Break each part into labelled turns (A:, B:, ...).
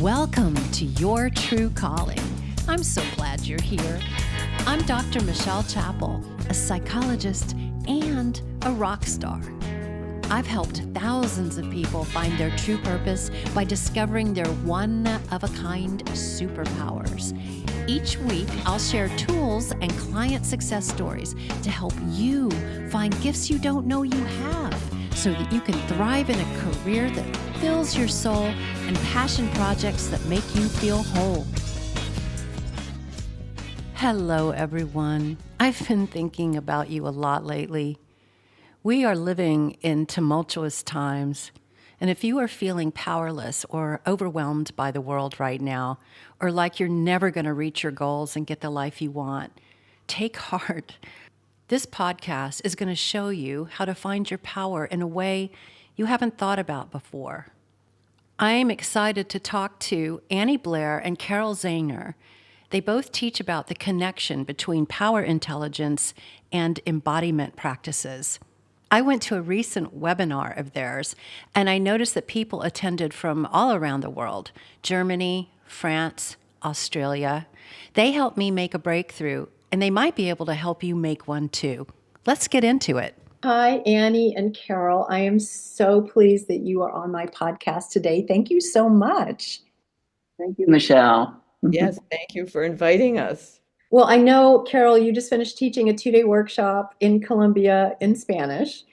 A: Welcome to Your True Calling. I'm so glad you're here. I'm Dr. Michelle Chappell, a psychologist and a rock star. I've helped thousands of people find their true purpose by discovering their one-of-a-kind superpowers. Each week, I'll share tools and client success stories to help you find gifts you don't know you have so that you can thrive in a career that fills your soul and passion projects that make you feel whole. Hello, everyone. I've been thinking about you a lot lately. We are living in tumultuous times, and if you are feeling powerless or overwhelmed by the world right now, or like you're never going to reach your goals and get the life you want, take heart. This podcast is going to show you how to find your power in a way you haven't thought about before. I'm excited to talk to Annie Blair and Carol Zahner. They both teach about the connection between power intelligence and embodiment practices. I went to a recent webinar of theirs, and I noticed that people attended from all around the world: Germany, France, Australia. They helped me make a breakthrough, and they might be able to help you make one too. Let's get into it. Hi, Annie and Carol. I am so pleased that you are on my podcast today. Thank you so much.
B: Thank you, Michelle.
C: Yes, thank you for inviting us.
A: Well, I know, Carol, you just finished teaching a 2-day workshop in Colombia in Spanish.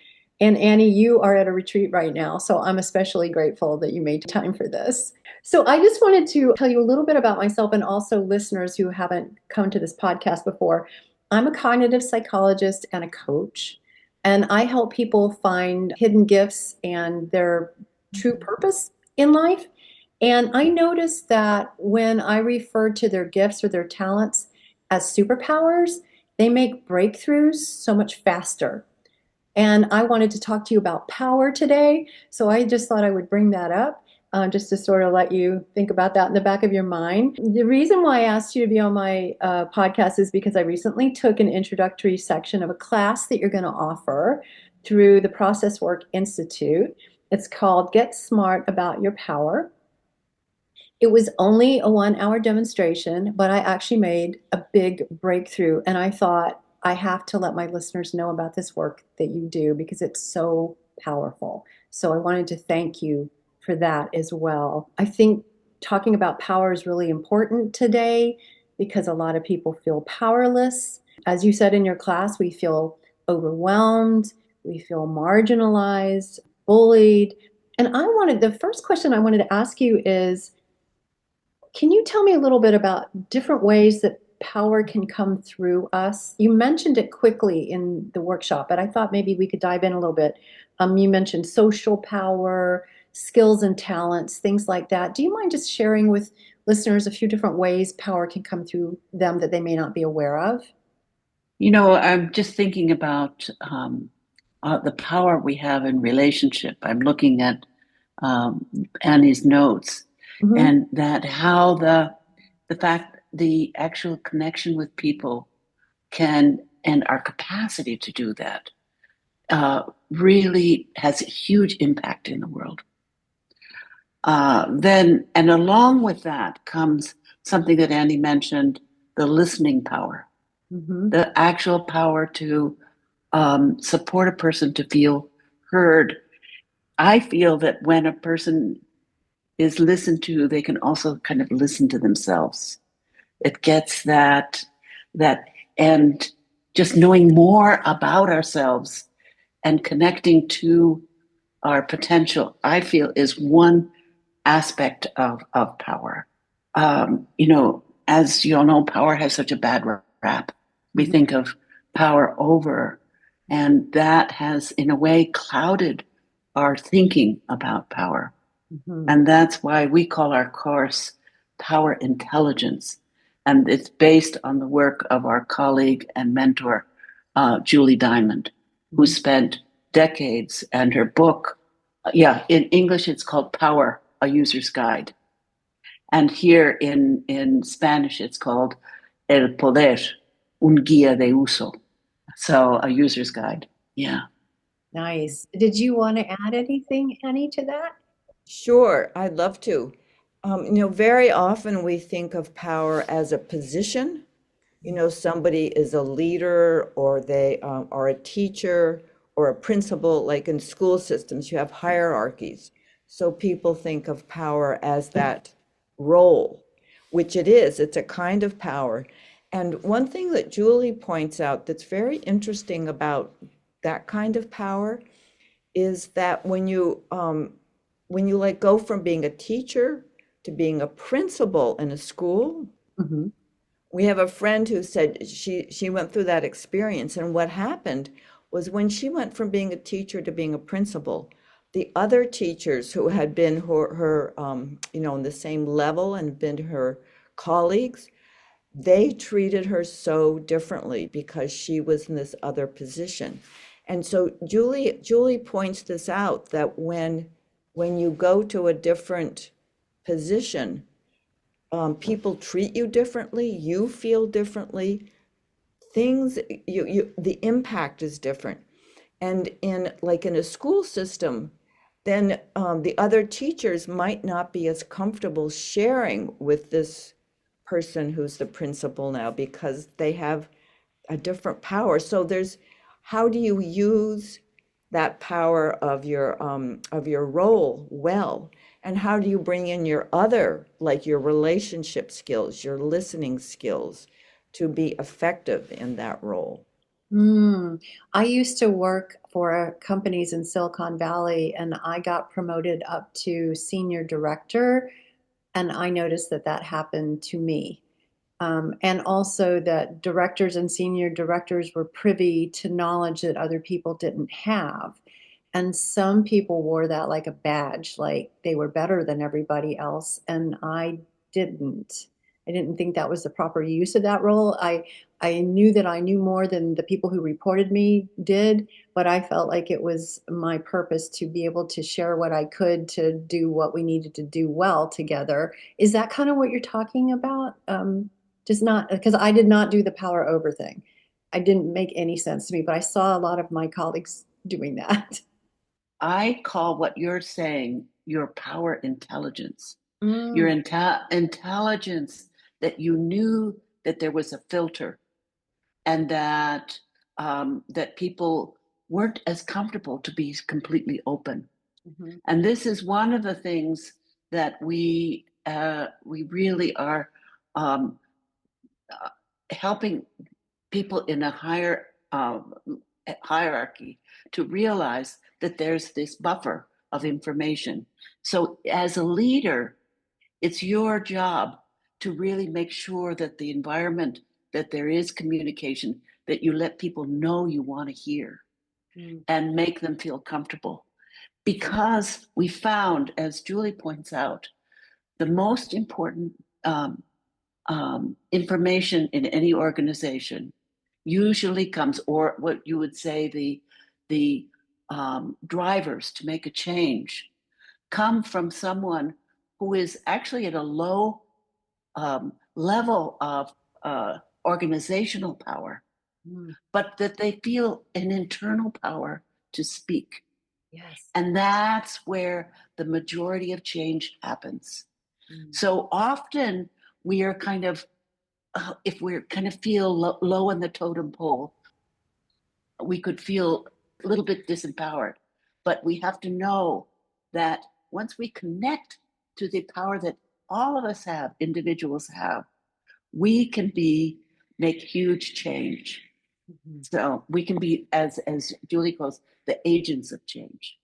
A: And Annie, you are at a retreat right now. So I'm especially grateful that you made time for this. So I just wanted to tell you a little bit about myself and also listeners who haven't come to this podcast before. I'm a cognitive psychologist and a coach, and I help people find hidden gifts and their true purpose in life. And I noticed that when I refer to their gifts or their talents as superpowers, they make breakthroughs so much faster. And I wanted to talk to you about power today, so I just thought I would bring that up just to sort of let you think about that in the back of your mind. The reason why I asked you to be on my podcast is because I recently took an introductory section of a class that you're going to offer through the Process Work Institute. It's called Get Smart About Your Power. It was only a 1-hour demonstration, but I actually made a big breakthrough, and I thought I have to let my listeners know about this work that you do because it's so powerful. So I wanted to thank you for that as well. I think talking about power is really important today because a lot of people feel powerless. As you said in your class, we feel overwhelmed, we feel marginalized, bullied. And the first question I wanted to ask you is, can you tell me a little bit about different ways that power can come through us? You mentioned it quickly in the workshop, but I thought maybe we could dive in a little bit. You mentioned social power, skills and talents, things like that. Do you mind just sharing with listeners a few different ways power can come through them that they may not be aware of?
B: You know, I'm just thinking about the power we have in relationship. I'm looking at Annie's notes, and that how the actual connection with people can, and our capacity to do that, really has a huge impact in the world. And along with that comes something that Annie mentioned, the listening power, the actual power to support a person to feel heard. I feel that when a person is listened to, they can also kind of listen to themselves. It gets that, and just knowing more about ourselves and connecting to our potential, I feel, is one aspect of power. As you all know, power has such a bad rap. We think of power over, and that has, in a way, clouded our thinking about power. And that's why we call our course Power Intelligence. And it's based on the work of our colleague and mentor, Julie Diamond, who spent decades, and her book, in English, it's called Power, A User's Guide. And here in Spanish, it's called El Poder, un guía de uso. So a user's guide. Yeah.
A: Nice. Did you want to add anything, Annie, to that?
C: Sure, I'd love to. Very often we think of power as a position. Somebody is a leader or they are a teacher or a principal, like in school systems, you have hierarchies. So people think of power as that role, which it is. It's a kind of power. And one thing that Julie points out that's very interesting about that kind of power is that when you like go from being a teacher to being a principal in a school,
A: Mhm.
C: we have a friend who said she went through that experience, and what happened was when she went from being a teacher to being a principal, the other teachers who had been her on the same level and been her colleagues, they treated her so differently because she was in this other position. And so Julie points this out, that when you go to a different position, people treat you differently, you feel differently, things the impact is different. And in a school system, then the other teachers might not be as comfortable sharing with this person who's the principal now because they have a different power. So there's, how do you use that power of your role well? And how do you bring in your other, like your relationship skills, your listening skills, to be effective in that role?
A: Mm. I used to work for companies in Silicon Valley and I got promoted up to senior director, and I noticed that that happened to me. And also that directors and senior directors were privy to knowledge that other people didn't have. And some people wore that like a badge, like they were better than everybody else. And I didn't. I didn't think that was the proper use of that role. I knew that I knew more than the people who reported me did, but I felt like it was my purpose to be able to share what I could to do what we needed to do well together. Is that kind of what you're talking about? Just not because I did not do the power over thing. I didn't make any sense to me, but I saw a lot of my colleagues doing that.
B: I call what you're saying your power intelligence. Your
A: Mm,
B: intelligence that you knew that there was a filter and that people weren't as comfortable to be completely open.
A: mhm,
B: And this is one of the things that we really are um, uh, helping people in a higher hierarchy to realize that there's this buffer of information. So as a leader, it's your job to really make sure that the environment, that there is communication, that you let people know you want to hear
A: mm,
B: and make them feel comfortable. Because we found, as Julie points out, the most important information in any organization usually comes, or what you would say the drivers to make a change come from someone who is actually at a low level of organizational power,
A: mm.
B: but that they feel an internal power to speak.
A: Yes.
B: And that's where the majority of change happens.
A: Mm,
B: So often we are kind of, if we're kind of feel low in the totem pole, we could feel a little bit disempowered. But we have to know that once we connect to the power that all of us have, individuals have, we can make huge change.
A: mhm.
B: So we can be, as Julie calls, the agents of change.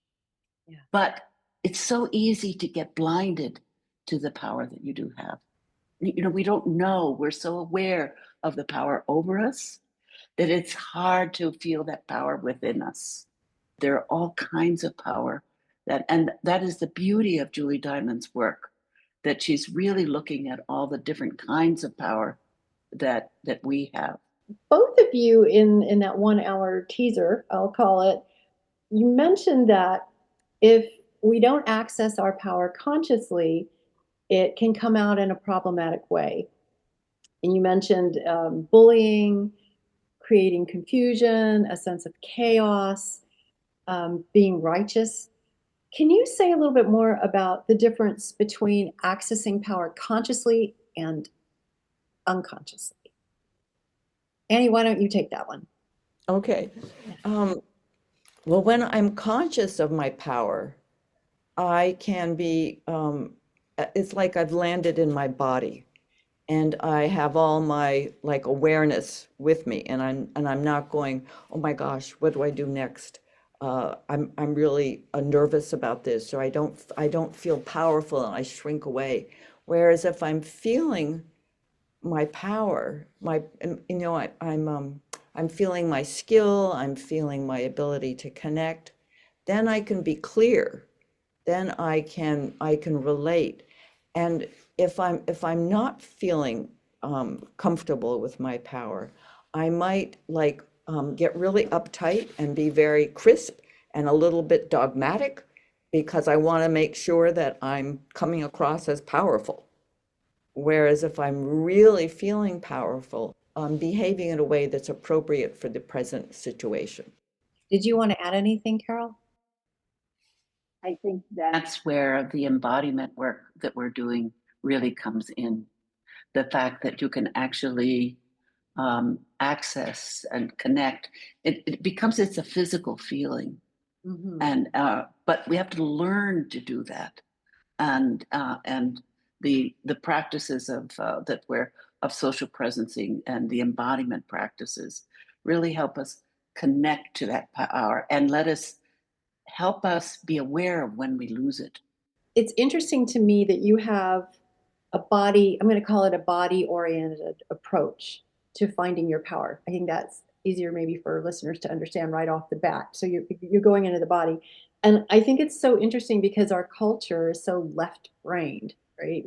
A: Yeah.
B: But it's so easy to get blinded to the power that you do have. We don't know. We're so aware of the power over us that it's hard to feel that power within us. There are all kinds of power and that is the beauty of Julie Diamond's work, that she's really looking at all the different kinds of power that we have.
A: Both of you in that 1 hour teaser, I'll call it, you mentioned that if we don't access our power consciously, it can come out in a problematic way. And you mentioned bullying, creating confusion, a sense of chaos, being righteous. Can you say a little bit more about the difference between accessing power consciously and unconsciously? Annie, why don't you take that one?
C: Okay. Um, well, when I'm conscious of my power, I can be, it's like I've landed in my body and I have all my like awareness with me and I'm not going, oh my gosh, what do I do next? I'm really nervous about this, or I don't feel powerful and I shrink away. Whereas if I'm feeling my power, I'm feeling my skill, I'm feeling my ability to connect, then I can be clear, then I can relate. And if I'm not feeling comfortable with my power, I might like get really uptight and be very crisp and a little bit dogmatic because I want to make sure that I'm coming across as powerful. Whereas if I'm really feeling powerful, I'm behaving in a way that's appropriate for the present situation.
A: Did you want to add anything, Carol?
B: I think that's where the embodiment work that we're doing really comes in. The fact that you can actually access and connect, it becomes it's a physical feeling, and but we have to learn to do that, and the practices of that we're of social presencing and the embodiment practices really help us connect to that power and let us help us be aware of when we lose it.
A: It's interesting to me that you have a body, I'm going to call it a body oriented approach to finding your power. I think that's easier maybe for listeners to understand right off the bat. So you're going into the body. And I think it's so interesting because our culture is so left brained, right?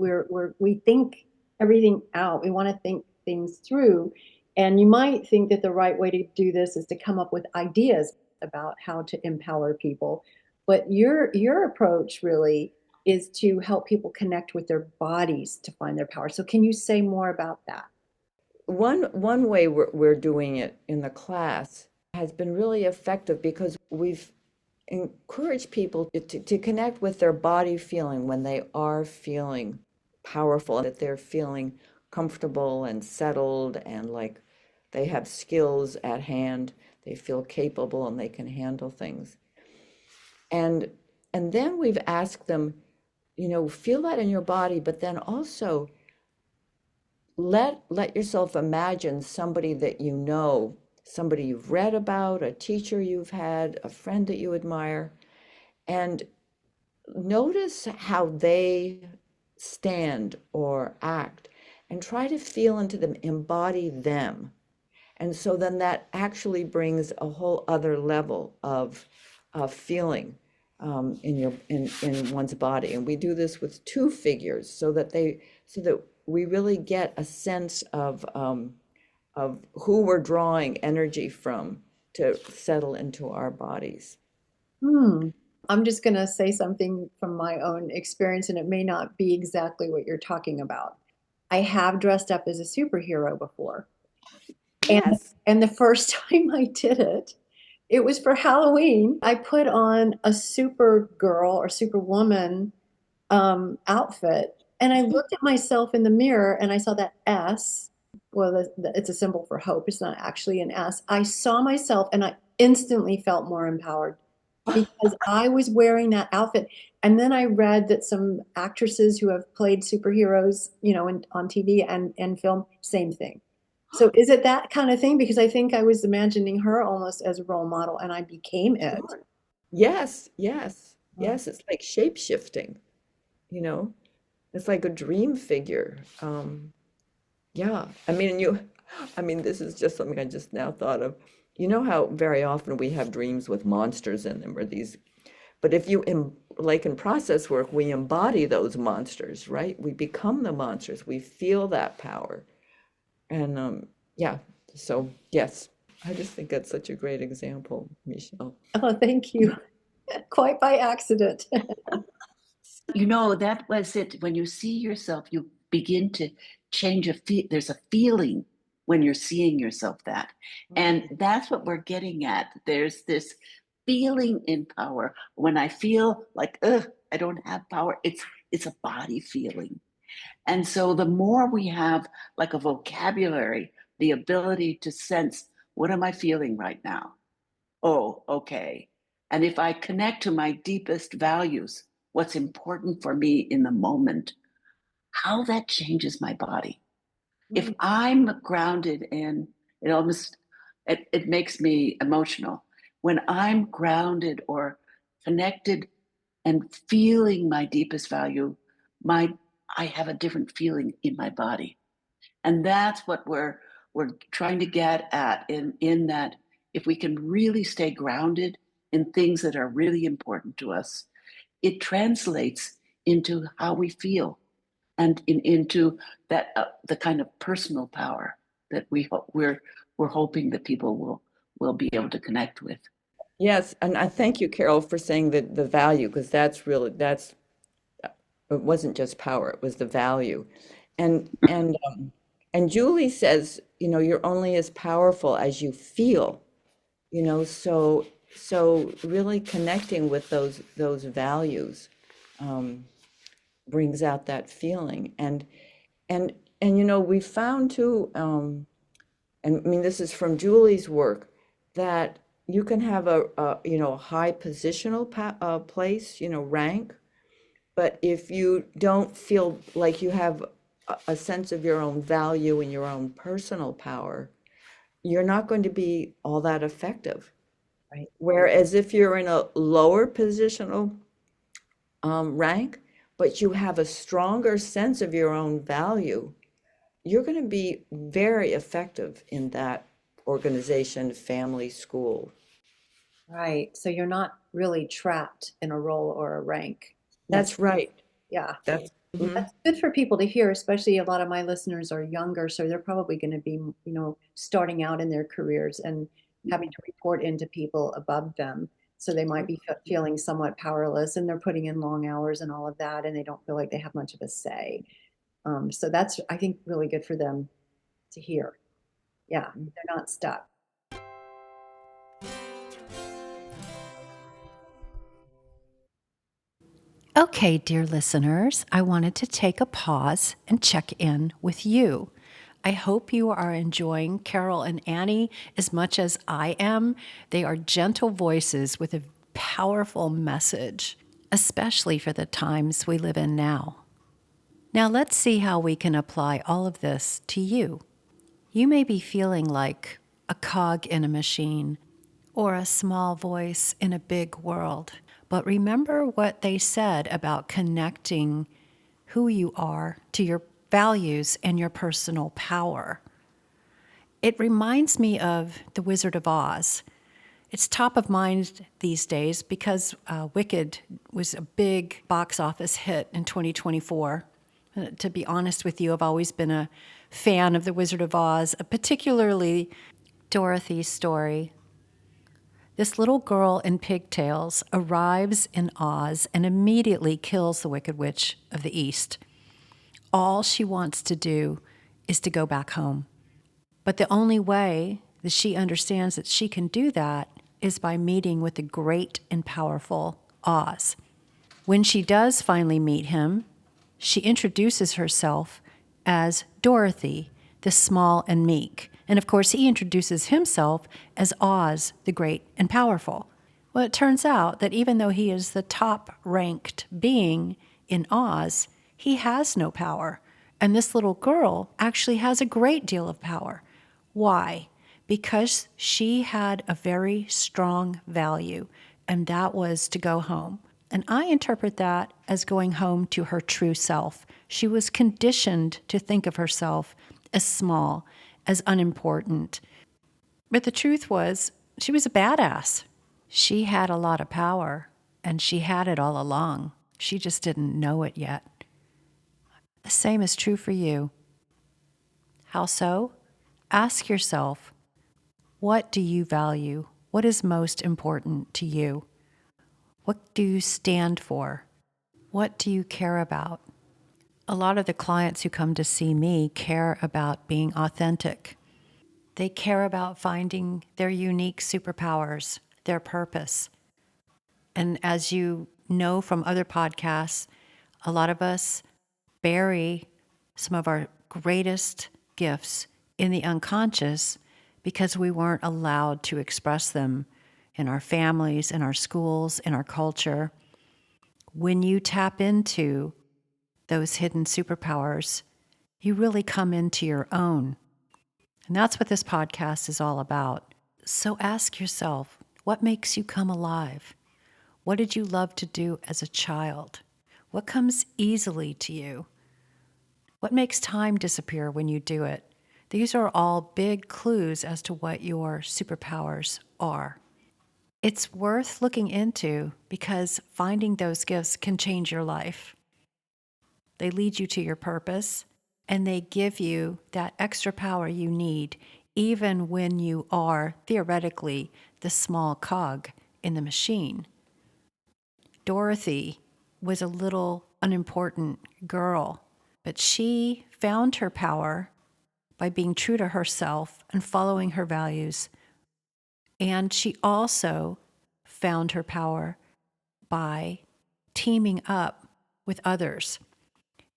A: We think everything out. We want to think things through. And you might think that the right way to do this is to come up with ideas about how to empower people. But your approach really is to help people connect with their bodies to find their power. So can you say more about that?
C: One way we're doing it in the class has been really effective because we've encouraged people to connect with their body feeling when they are feeling powerful, that they're feeling comfortable and settled and like they have skills at hand, they feel capable and they can handle things. And and then we've asked them, feel that in your body, but then also let yourself imagine somebody that you know, somebody you've read about, a teacher you've had, a friend that you admire, and notice how they stand or act and try to feel into them, embody them. And so then that actually brings a whole other level of feeling in one's body. And we do this with two figures so that we really get a sense of who we're drawing energy from to settle into our bodies.
A: Hmm. I'm just going to say something from my own experience, and it may not be exactly what you're talking about. I have dressed up as a superhero before. And
C: Yes.
A: and the first time I did it, it was for Halloween. I put on a Supergirl or Superwoman outfit, and I looked at myself in the mirror and I saw that S. Well, it's a symbol for hope. It's not actually an S. I saw myself and I instantly felt more empowered because I was wearing that outfit. And then I read that some actresses who have played superheroes, on TV and film, same thing. So is it that kind of thing? Because I think I was imagining her almost as a role model and I became it.
C: Yes, yes, yes. It's like shape shifting, you know? It's like a dream figure. Yeah. I mean, this is just something I just now thought of. You know how very often we have dreams with monsters in them or these, but if like in process work, we embody those monsters, right? We become the monsters. We feel that power. And yeah, so yes, I just think that's such a great example, Michelle.
A: Oh, thank you. Quite by accident.
B: That was it. When you see yourself, you begin to change there's a feeling when you're seeing yourself that. And that's what we're getting at. There's this feeling in power. When I feel like, ugh, I don't have power, it's a body feeling. And so the more we have like a vocabulary, the ability to sense, what am I feeling right now? Oh, okay. And if I connect to my deepest values, what's important for me in the moment, how that changes my body. If I'm grounded in, it makes me emotional. When I'm grounded or connected and feeling my deepest value, I have a different feeling in my body. And that's what we're trying to get at in that if we can really stay grounded in things that are really important to us, it translates into how we feel and into that the kind of personal power that we're hoping that people will be able to connect with.
C: Yes, and I thank you, Carol, for saying that the value, because that's it wasn't just power, it was the value. And Julie says, you're only as powerful as you feel, so really connecting with those values brings out that feeling. And we found too, and I mean this is from Julie's work, that you can have a high positional place, rank, but if you don't feel like you have a sense of your own value and your own personal power, you're not going to be all that effective.
A: Right.
C: Whereas if you're in a lower positional rank, but you have a stronger sense of your own value, you're going to be very effective in that organization, family, school.
A: Right. So you're not really trapped in a role or a rank.
C: That's right.
A: Yeah.
C: That's mhm.
A: That's good for people to hear, especially a lot of my listeners are younger, so they're probably going to be, starting out in their careers and having to report into people above them. So they might be feeling somewhat powerless and they're putting in long hours and all of that, and they don't feel like they have much of a say. So that's, I think, really good for them to hear. Yeah, they're not stuck.
D: Okay, dear listeners, I wanted to take a pause and check in with you. I hope you are enjoying Carol and Annie as much as I am. They are gentle voices with a powerful message, especially for the times we live in now. Now, let's see how we can apply all of this to you. You may be feeling like a cog in a machine or a small voice in a big world. But remember what they said about connecting who you are to your values and your personal power. It reminds me of The Wizard of Oz. It's top of mind these days because Wicked was a big box office hit in 2024. To be honest with you, I've always been a fan of The Wizard of Oz, particularly Dorothy's story. This little girl in pigtails arrives in Oz and immediately kills the Wicked Witch of the East. All she wants to do is to go back home. But the only way that she understands that she can do that is by meeting with the great and powerful Oz. When she does finally meet him, she introduces herself as Dorothy, the small and meek. And of course, he introduces himself as Oz, the great and powerful. Well, it turns out that even though he is the top-ranked being in Oz, he has no power. And this little girl actually has a great deal of power. Why? Because she had a very strong value, and that was to go home. And I interpret that as going home to her true self. She was conditioned to think of herself as small, as unimportant. But the truth was, she was a badass. She had a lot of power, and she had it all along. She just didn't know it yet. The same is true for you. How so? Ask yourself, what do you value? What is most important to you? What do you stand for? What do you care about? A lot of the clients who come to see me care about being authentic. They care about finding their unique superpowers, their purpose, And as you know from other podcasts, a lot of us bury some of our greatest gifts in the unconscious because we weren't allowed to express them in our families, in our schools, in our culture. When you tap into those hidden superpowers, you really come into your own. And that's what this podcast is all about. So ask yourself, what makes you come alive? What did you love to do as a child? What comes easily to you? What makes time disappear when you do it? These are all big clues as to what your superpowers are. It's worth looking into because finding those gifts can change your life. They lead you to your purpose, and they give you that extra power you need, even when you are theoretically the small cog in the machine. Dorothy was a little unimportant girl, but she found her power by being true to herself and following her values. And she also found her power by teaming up with others.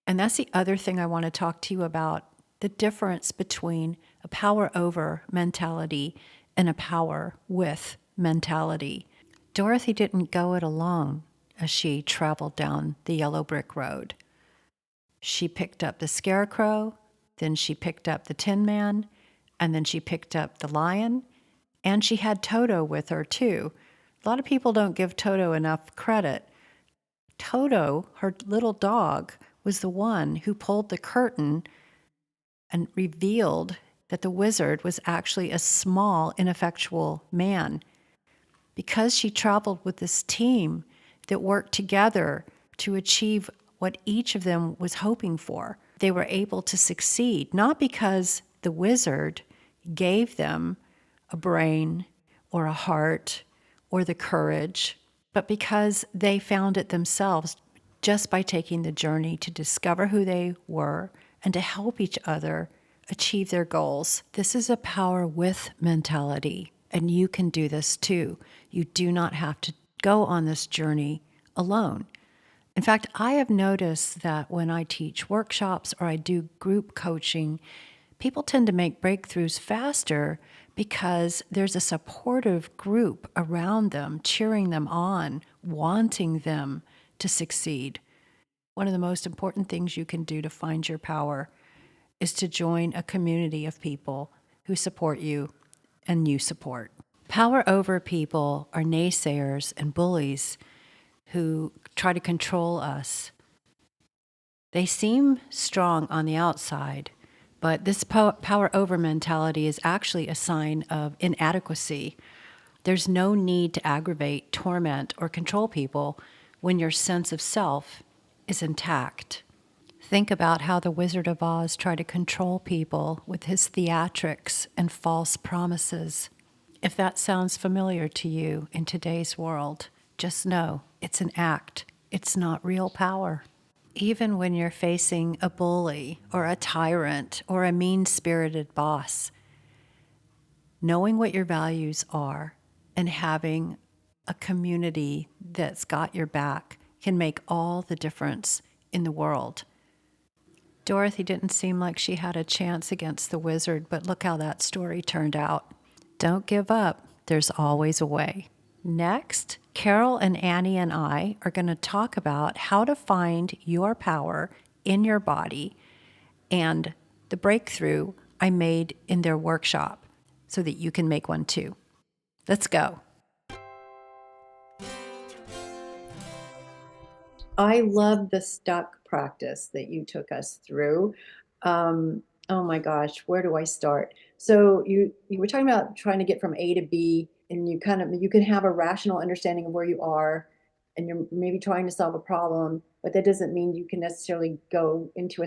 D: And that's the other thing I want to talk to you about, the difference between a power over mentality and a power with mentality. Dorothy didn't go it alone as she traveled down the yellow brick road. She picked up the Scarecrow, then she picked up the Tin Man, and then she picked up the Lion, and she had Toto with her too. A lot of people don't give Toto enough credit. Toto, her little dog, was the one who pulled the curtain and revealed that the wizard was actually a small, ineffectual man. Because she traveled with this team that worked together to achieve what each of them was hoping for, they were able to succeed, not because the wizard gave them a brain or a heart or the courage, but because they found it themselves just by taking the journey to discover who they were and to help each other achieve their goals. This is a power with mentality, and you can do this too. You do not have to go on this journey alone. In fact, I have noticed that when I teach workshops or I do group coaching, people tend to make breakthroughs faster because there's a supportive group around them, cheering them on, wanting them to succeed. One of the most important things you can do to find your power is to join a community of people who support you and you support. Power over people are naysayers and bullies who try to control us. They seem strong on the outside, but this power over mentality is actually a sign of inadequacy. There's no need to aggravate, torment, or control people when your sense of self is intact. Think about how the Wizard of Oz tried to control people with his theatrics and false promises. If that sounds familiar to you in today's world, just know it's an act. It's not real power. Even when you're facing a bully or a tyrant or a mean-spirited boss, knowing what your values are and having a community that's got your back can make all the difference in the world. Dorothy didn't seem like she had a chance against the wizard, but look how that story turned out. Don't give up. There's always a way. Next, Carol and Annie and I are going to talk about how to find your power in your body and the breakthrough I made in their workshop so that you can make one too. Let's go.
A: I love the stuck practice that you took us through. Oh my gosh, where do I start? So you were talking about trying to get from A to B, and you can have a rational understanding of where you are, and you're maybe trying to solve a problem, but that doesn't mean you can necessarily go into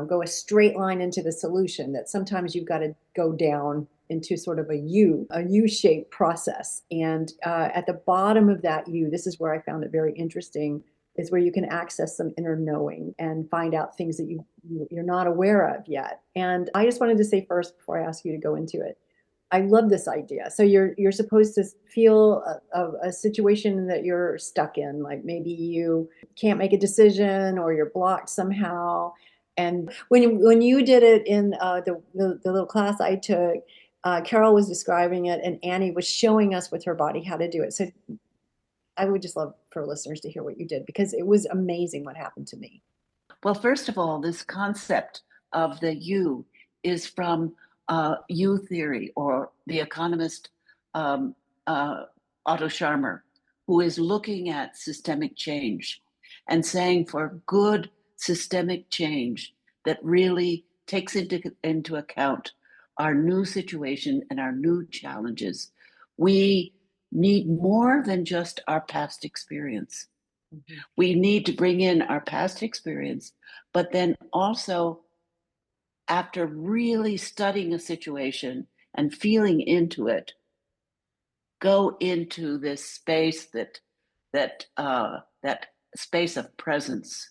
A: go a straight line into the solution. That sometimes you've got to go down into sort of a U-shaped process. And at the bottom of that U, this is where I found it very interesting, is where you can access some inner knowing and find out things that you're not aware of yet. And I just wanted to say first, before I ask you to go into it, I love this idea. So you're supposed to feel a situation that you're stuck in, like maybe you can't make a decision or you're blocked somehow. And when you did it in the little class I took, Carol was describing it, and Annie was showing us with her body how to do it. So I would just love for listeners to hear what you did, because it was amazing what happened to me.
B: Well, first of all, this concept of the you is from you theory, or the economist um, Otto Scharmer, who is looking at systemic change and saying for good systemic change that really takes into account our new situation and our new challenges, we need more than just our past experience. We need to bring in our past experience, but then also, after really studying a situation and feeling into it, go into this space that space of presence.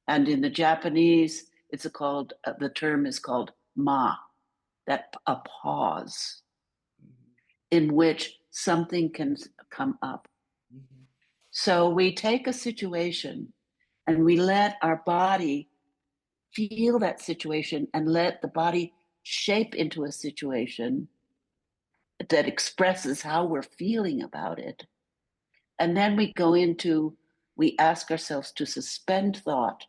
B: And in the Japanese, it's called the term is called ma, that a pause in which something can come up. So we take a situation and we let our body feel that situation and let the body shape into a situation that expresses how we're feeling about it. And then we ask ourselves to suspend thought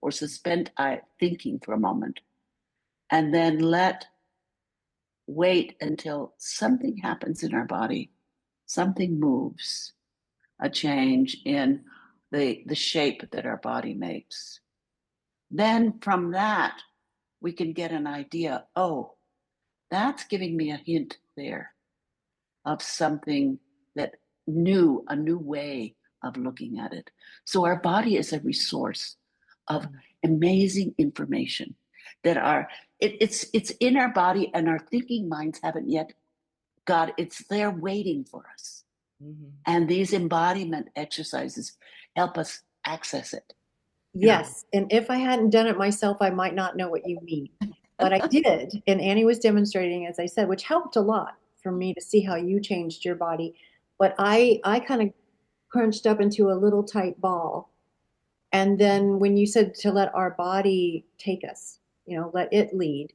B: or suspend thinking for a moment, and then wait until something happens in our body, something moves, a change in the shape that our body makes. Then from that, we can get an idea, oh, that's giving me a hint there of something that a new way of looking at it. So our body is a resource of amazing information that it's in our body, and our thinking minds haven't yet it's there waiting for us. Mm-hmm. And these embodiment exercises help us access it.
A: Yes. And if I hadn't done it myself, I might not know what you mean. But I did. And Annie was demonstrating, as I said, which helped a lot for me to see how you changed your body. But I kind of crunched up into a little tight ball. And then when you said to let our body take us, let it lead,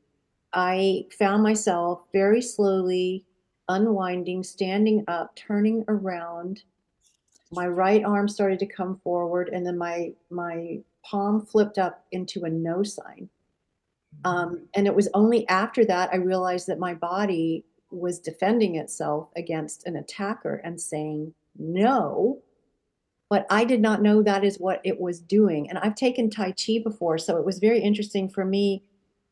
A: I found myself very slowly unwinding, standing up, turning around. My right arm started to come forward, and then my palm flipped up into a no sign. And it was only after that I realized that my body was defending itself against an attacker and saying no. But I did not know that is what it was doing. And I've taken Tai Chi before, so it was very interesting for me.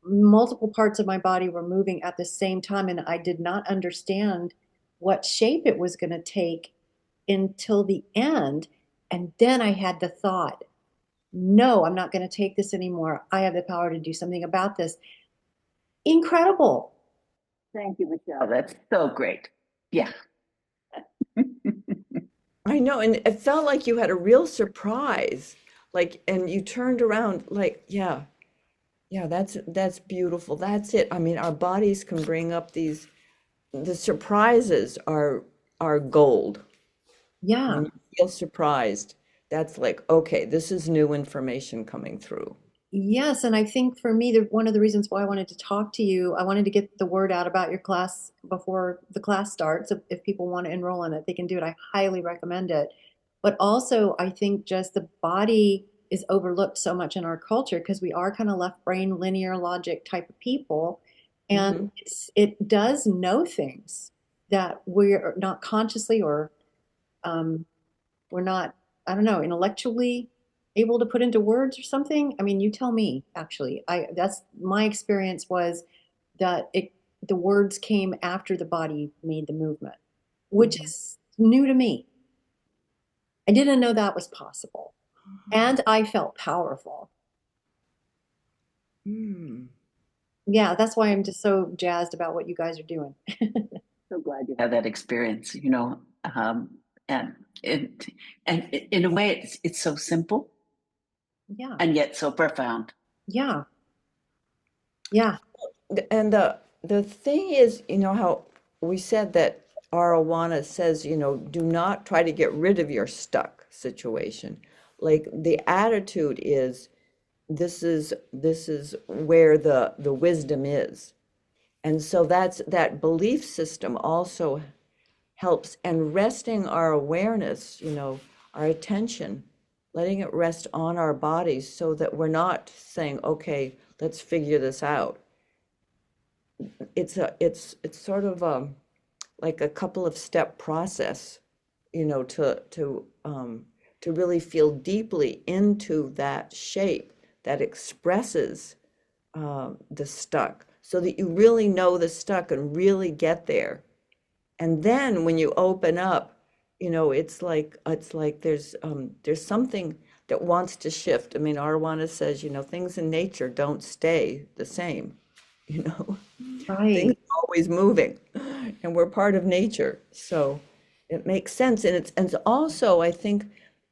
A: Multiple parts of my body were moving at the same time, and I did not understand what shape it was going to take until the end. And then I had the thought, no, I'm not going to take this anymore. I have the power to do something about this. Incredible.
B: Thank you, Michelle. That's so great. Yeah.
C: I know. And it felt like you had a real surprise, and you turned around yeah, that's beautiful. That's it. I mean, our bodies can bring up the surprises are gold.
A: Yeah.
C: When you feel surprised, that's okay, this is new information coming through.
A: Yes, and I think for me, one of the reasons why I wanted to talk to you, I wanted to get the word out about your class before the class starts. If people want to enroll in it, they can do it. I highly recommend it. But also, I think just the body is overlooked so much in our culture because we are kind of left brain linear logic type of people. And it does know things that we're not consciously or we're not, I don't know, intellectually able to put into words or something. I mean, you tell me, actually. That's my experience, was that the words came after the body made the movement, which is new to me. I didn't know that was possible. And I felt powerful. Yeah, that's why I'm just so jazzed about what you guys are doing.
B: So glad you had that experience, and in a way, it's so simple.
A: Yeah.
B: And yet so profound.
A: Yeah. Yeah.
C: And the thing is, how we said that Arowana says, do not try to get rid of your stuck situation. Like the attitude is, this is where the wisdom is. And so that belief system also helps, and resting our awareness, our attention, letting it rest on our bodies so that we're not saying, okay, let's figure this out. It's sort of like a couple of step process, to really feel deeply into that shape that expresses the stuck, so that you really know the stuck and really get there. And then when you open up, it's like there's something that wants to shift. I mean, Arowana says, things in nature don't stay the same, you know. Things
A: Right.
C: are always moving, and we're part of nature. So it makes sense. And it's also, I think,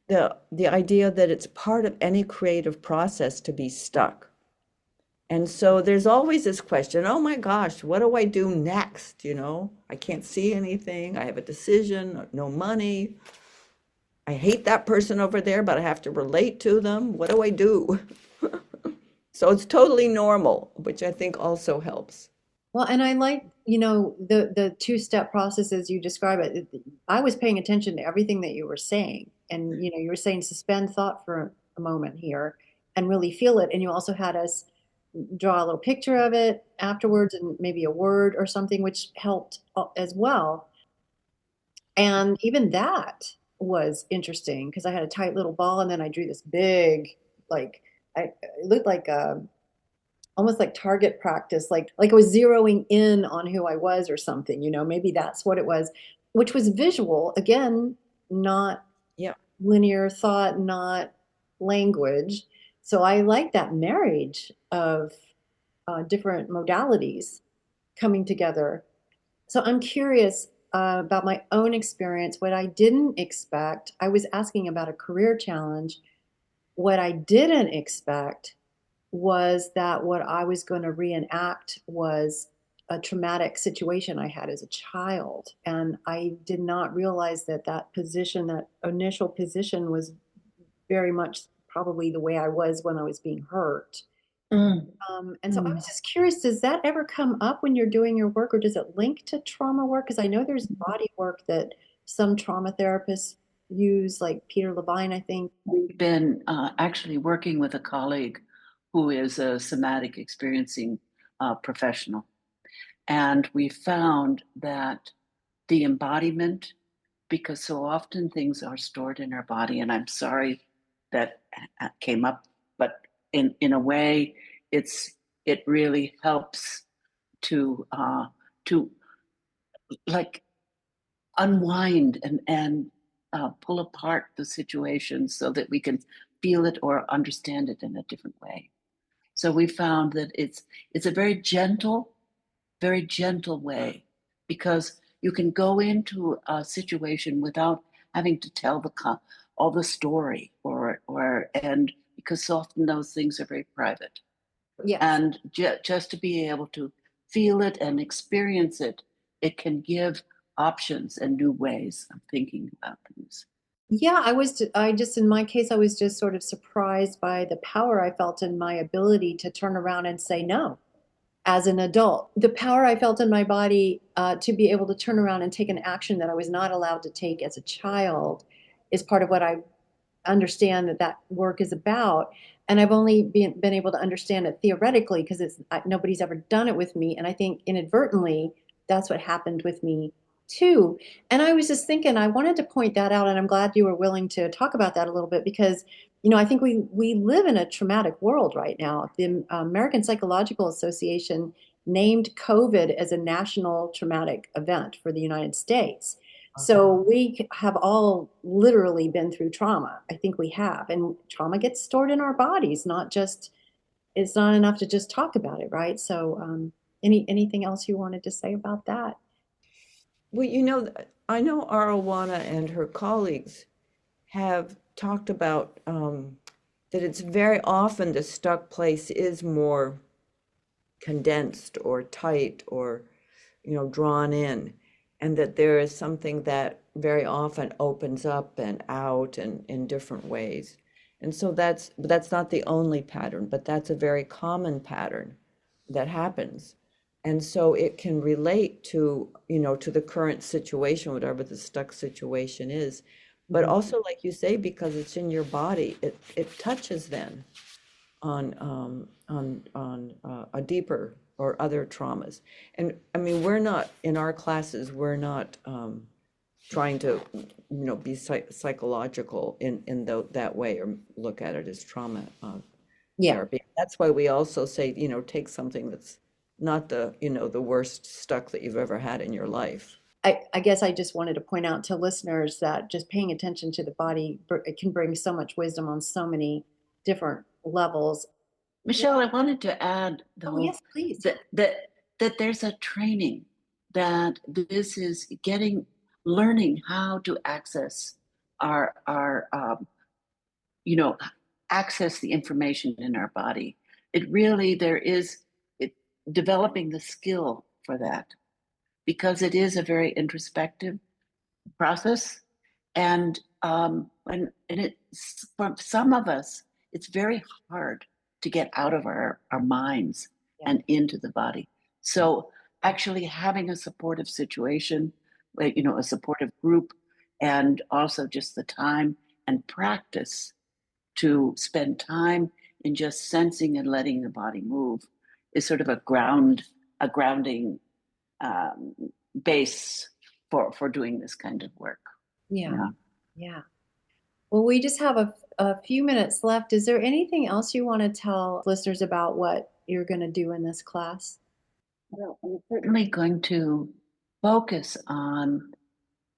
C: the idea that it's part of any creative process to be stuck. And so there's always this question, oh my gosh, what do I do next? I can't see anything. I have a decision, no money. I hate that person over there, but I have to relate to them. What do I do? So it's totally normal, which I think also helps.
A: Well, and I like, the two-step process as you describe it. I was paying attention to everything that you were saying. And, you were saying suspend thought for a moment here and really feel it. And you also had us draw a little picture of it afterwards and maybe a word or something, which helped as well. And even that was interesting because I had a tight little ball and then I drew this big, like, it looked like almost like target practice, like I was zeroing in on who I was or something, maybe that's what it was, which was visual, again, not
C: Yeah.
A: linear thought, not language. So I like that marriage of different modalities coming together. So I'm curious about my own experience. What I didn't expect, I was asking about a career challenge. What I didn't expect was that what I was going to reenact was a traumatic situation I had as a child. And I did not realize that that position, that initial position, was very much probably the way I was when I was being hurt.
B: Mm.
A: And so I was just curious, does that ever come up when you're doing your work, or does it link to trauma work? Because I know there's body work that some trauma therapists use, like Peter Levine, I think.
B: We've been actually working with a colleague who is a somatic experiencing professional. And we found that the embodiment, because so often things are stored in our body, and I'm sorry that came up, but in a way, it really helps to like unwind and pull apart the situation so that we can feel it or understand it in a different way. So we found that it's a very gentle way, because you can go into a situation without having to tell all the story or and because often those things are very private.
A: Yes.
B: And just to be able to feel it and experience it, it can give options and new ways of thinking about things.
A: Yeah, I just, in my case, I was just sort of surprised by the power I felt in my ability to turn around and say no as an adult. The power I felt in my body to be able to turn around and take an action that I was not allowed to take as a child is part of what I understand that work is about. And I've only been able to understand it theoretically because nobody's ever done it with me. And I think inadvertently, that's what happened with me too. And I was just thinking, I wanted to point that out, and I'm glad you were willing to talk about that a little bit because, I think we live in a traumatic world right now. The American Psychological Association named COVID as a national traumatic event for the United States. So we have all literally been through trauma. I think we have. And trauma gets stored in our bodies, it's not enough to just talk about it, right? So anything else you wanted to say about that?
C: Well, I know Arowana and her colleagues have talked about that it's very often the stuck place is more condensed or tight or drawn in, and that there is something that very often opens up and out and in different ways. And so that's not the only pattern, but that's a very common pattern that happens. And so it can relate to the current situation, whatever the stuck situation is. But also, like you say, because it's in your body, it touches then on a deeper or other traumas. And I mean, we're not in our classes, we're not trying to be psychological in that way, or look at it as trauma
A: Yeah.
C: therapy. That's why we also say, take something that's not the worst stuck that you've ever had in your life.
A: I guess I just wanted to point out to listeners that just paying attention to the body, it can bring so much wisdom on so many different levels.
B: Michelle, I wanted to add, though,
A: Oh, yes, please.
B: that there's a training, that this is learning how to access our access the information in our body. There is developing the skill for that, because it is a very introspective process, and for some of us, it's very hard to get out of our minds and into the body. So actually having a supportive situation, a supportive group, and also just the time and practice to spend time in just sensing and letting the body move is sort of a grounding base for doing this kind of work.
A: Yeah. Well, we just have a few minutes left. Is there anything else you want to tell listeners about what you're going to do in this class?
B: Well, I'm certainly going to focus on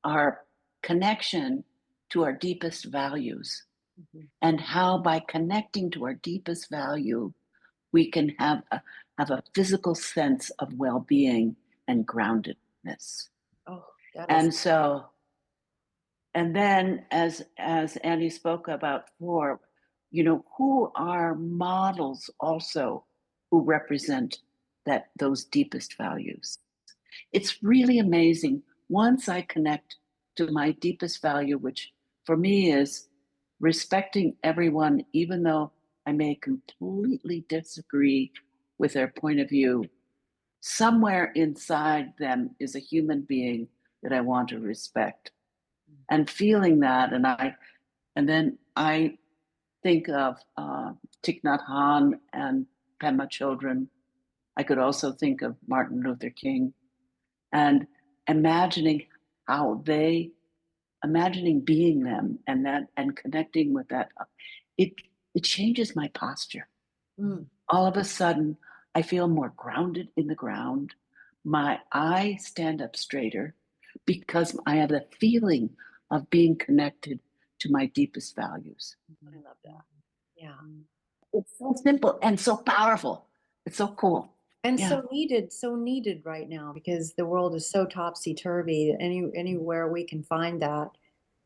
B: our connection to our deepest values, and how by connecting to our deepest value, we can have a physical sense of well-being and groundedness.
A: Oh,
B: And then, as Annie spoke about before, who are models also who represent those deepest values. It's really amazing. Once I connect to my deepest value, which for me is respecting everyone, even though I may completely disagree with their point of view, somewhere inside them is a human being that I want to respect. And feeling that, and then I think of Thich Nhat Hanh and Pema Chodron. I could also think of Martin Luther King, and imagining being them, and connecting with that. It changes my posture. All of a sudden, I feel more grounded in the ground. My eyes stand up straighter, because I have the feeling of being connected to my deepest values.
A: I love that. Yeah.
B: It's so simple and so powerful. It's so cool.
A: And so needed right now, because the world is so topsy-turvy. Anywhere we can find that.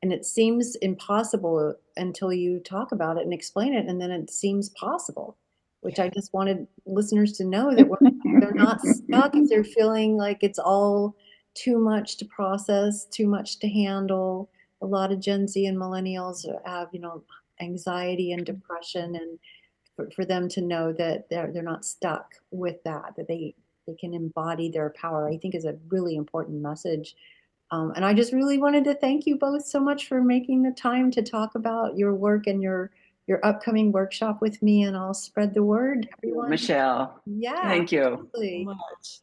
A: And it seems impossible until you talk about it and explain it, and then it seems possible, which I just wanted listeners to know that they're not stuck if they're feeling like it's all too much to process, too much to handle. A lot of Gen Z and millennials have, anxiety and depression, and for them to know that they're not stuck with that they can embody their power, I think is a really important message. And I just really wanted to thank you both so much for making the time to talk about your work and your upcoming workshop with me, and I'll spread the word, everyone.
B: Michelle.
A: Yeah.
B: Thank you.
A: Absolutely.
C: So much.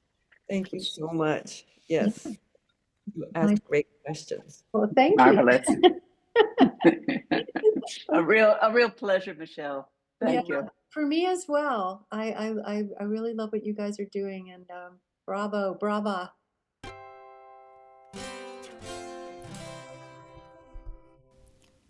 C: Thank you so much. Yes. You asked great questions.
A: Well, thank
B: Marvelous.
A: you.
B: a real pleasure, Michelle. Thank you.
A: For me as well. I really love what you guys are doing, and bravo.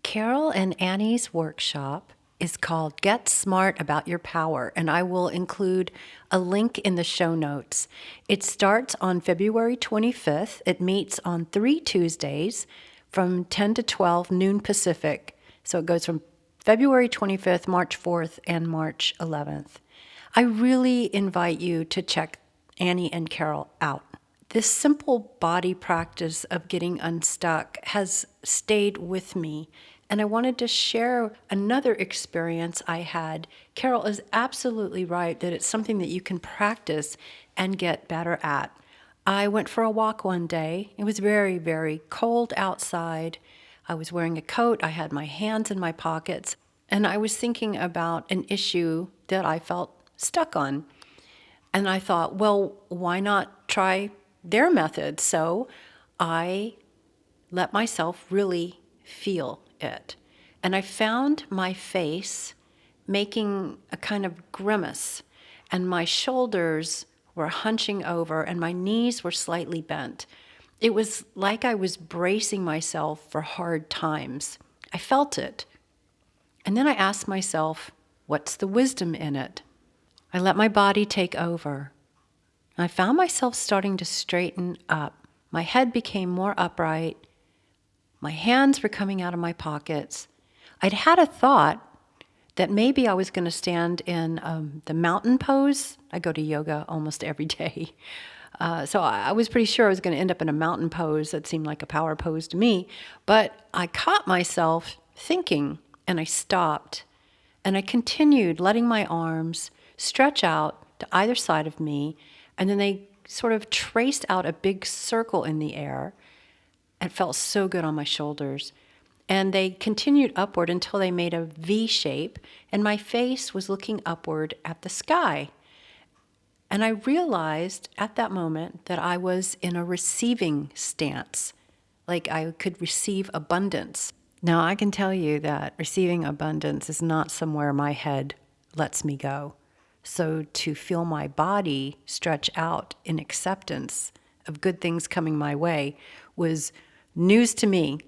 D: Carol and Annie's workshop is called Get Smart About Your Power, and I will include a link in the show notes. It starts on February 25th. It meets on 3 Tuesdays from 10 to 12 noon Pacific. So it goes from February 25th, March 4th, and March 11th. I really invite you to check Annie and Carol out. this simple body practice of getting unstuck has stayed with me. And I wanted to share another experience I had. Carol is absolutely right that it's something that you can practice and get better at. I went for a walk one day. It was very, very cold outside. I was wearing a coat. I had my hands in my pockets. And I was thinking about an issue that I felt stuck on. And I thought, well, why not try their method? So I let myself really feel it. And I found my face making a kind of grimace, and my shoulders were hunching over, and my knees were slightly bent. It was like I was bracing myself for hard times. I felt it. And then I asked myself, what's the wisdom in it? I let my body take over. I found myself starting to straighten up. My head became more upright. My hands were coming out of my pockets. I'd had a thought that maybe I was going to stand in the mountain pose. I go to yoga almost every day. So I was pretty sure I was going to end up in a mountain pose that seemed like a power pose to me. But I caught myself thinking, and I stopped. And I continued letting my arms stretch out to either side of me. And then they sort of traced out a big circle in the air. It felt so good on my shoulders. And they continued upward until they made a V shape, and my face was looking upward at the sky. And I realized at that moment that I was in a receiving stance, like I could receive abundance. Now, I can tell you that receiving abundance is not somewhere my head lets me go. So to feel my body stretch out in acceptance of good things coming my way was news to me.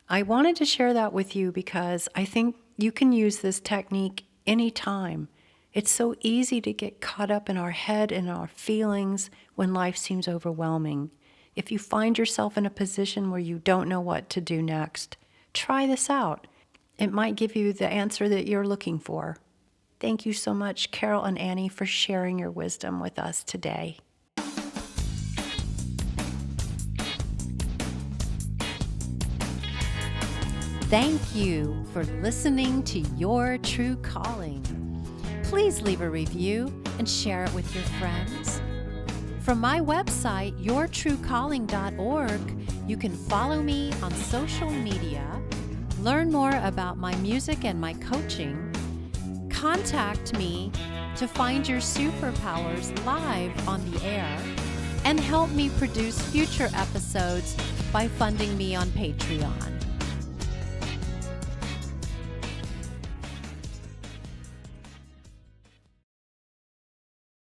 D: I wanted to share that with you because I think you can use this technique anytime. It's so easy to get caught up in our head and our feelings when life seems overwhelming. If you find yourself in a position where you don't know what to do next, try this out. It might give you the answer that you're looking for. Thank you so much, Carol and Annie, for sharing your wisdom with us today. Thank you for listening to Your True Calling. Please leave a review and share it with your friends. From my website, yourtruecalling.org, you can follow me on social media, learn more about my music and my coaching, contact me to find your superpowers live on the air, and help me produce future episodes by funding me on Patreon.